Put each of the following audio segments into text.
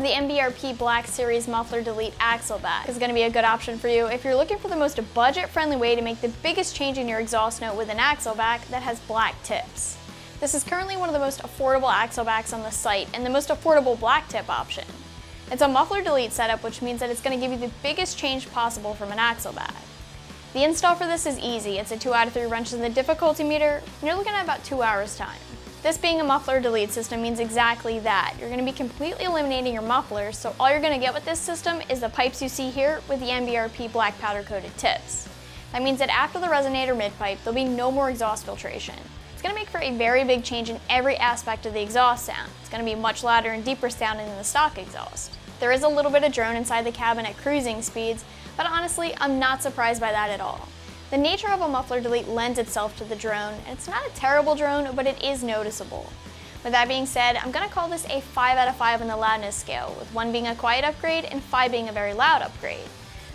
The MBRP Black Series Muffler Delete Axle Back is going to be a good option for you if you're looking for the most budget-friendly way to make the biggest change in your exhaust note with an axle back that has black tips. This is currently one of the most affordable axle backs on the site and the most affordable black tip option. It's a muffler delete setup, which means that it's going to give you the biggest change possible from an axle back. The install for this is easy. It's a 2 out of 3 wrenches in the difficulty meter, and you're looking at about 2 hours time. This being a muffler delete system means exactly that. You're going to be completely eliminating your mufflers, so all you're going to get with this system is the pipes you see here with the MBRP black powder coated tips. That means that after the resonator mid-pipe, there'll be no more exhaust filtration. It's going to make for a very big change in every aspect of the exhaust sound. It's going to be much louder and deeper sounding than the stock exhaust. There is a little bit of drone inside the cabin at cruising speeds, but honestly, I'm not surprised by that at all. The nature of a muffler delete lends itself to the drone, and it's not a terrible drone, but it is noticeable. With that being said, I'm going to call this a 5 out of 5 on the loudness scale, with 1 being a quiet upgrade and 5 being a very loud upgrade.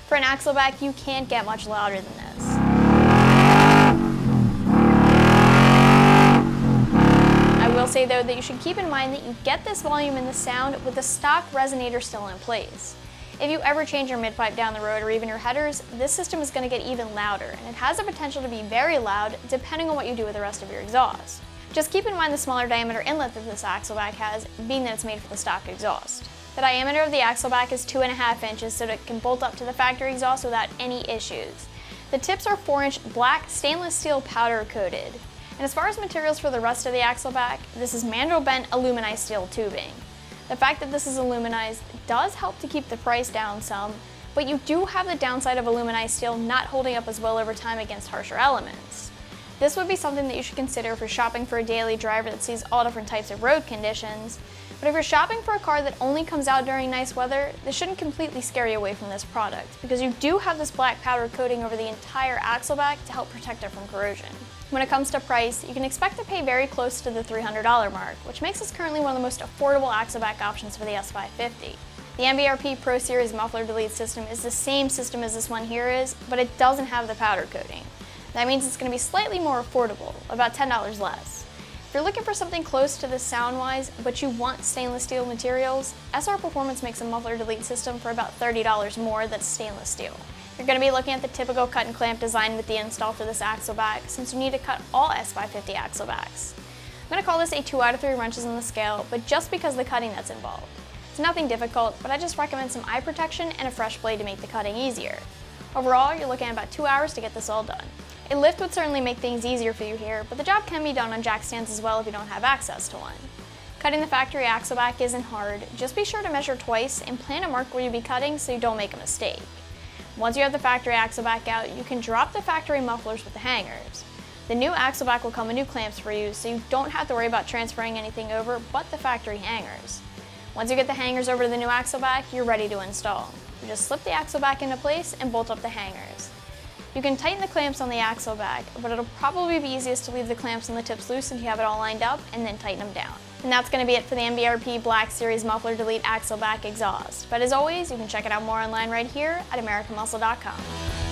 For an axle back, you can't get much louder than this. I will say though that you should keep in mind that you get this volume in the sound with the stock resonator still in place. If you ever change your mid-pipe down the road or even your headers, this system is going to get even louder, and it has the potential to be very loud depending on what you do with the rest of your exhaust. Just keep in mind the smaller diameter inlet that this axle back has, being that it's made for the stock exhaust. The diameter of the axle back is 2.5 inches so that it can bolt up to the factory exhaust without any issues. The tips are 4-inch black stainless steel powder coated. And as far as materials for the rest of the axle back, this is mandrel bent aluminized steel tubing. The fact that this is aluminized does help to keep the price down some, but you do have the downside of aluminized steel not holding up as well over time against harsher elements. This would be something that you should consider if you're shopping for a daily driver that sees all different types of road conditions, but if you're shopping for a car that only comes out during nice weather, this shouldn't completely scare you away from this product, because you do have this black powder coating over the entire axle back to help protect it from corrosion. When it comes to price, you can expect to pay very close to the $300 mark, which makes this currently one of the most affordable axle back options for the S550. The MBRP Pro Series muffler delete system is the same system as this one here is, but it doesn't have the powder coating. That means it's going to be slightly more affordable, about $10 less. If you're looking for something close to this sound-wise, but you want stainless steel materials, SR Performance makes a muffler delete system for about $30 more that's stainless steel. You're going to be looking at the typical cut and clamp design with the install for this axle back, since you need to cut all S550 axle backs. I'm going to call this a 2 out of 3 wrenches on the scale, but just because of the cutting that's involved. It's nothing difficult, but I just recommend some eye protection and a fresh blade to make the cutting easier. Overall, you're looking at about 2 hours to get this all done. A lift would certainly make things easier for you here, but the job can be done on jack stands as well if you don't have access to one. Cutting the factory axle back isn't hard, just be sure to measure twice and plan to mark where you'll be cutting so you don't make a mistake. Once you have the factory axle back out, you can drop the factory mufflers with the hangers. The new axle back will come with new clamps for you, so you don't have to worry about transferring anything over but the factory hangers. Once you get the hangers over to the new axle back, you're ready to install. You just slip the axle back into place and bolt up the hangers. You can tighten the clamps on the axle back, but it'll probably be easiest to leave the clamps and the tips loose until you have it all lined up and then tighten them down. And that's going to be it for the MBRP Black Series Muffler Delete Axle Back Exhaust. But as always, you can check it out more online right here at AmericanMuscle.com.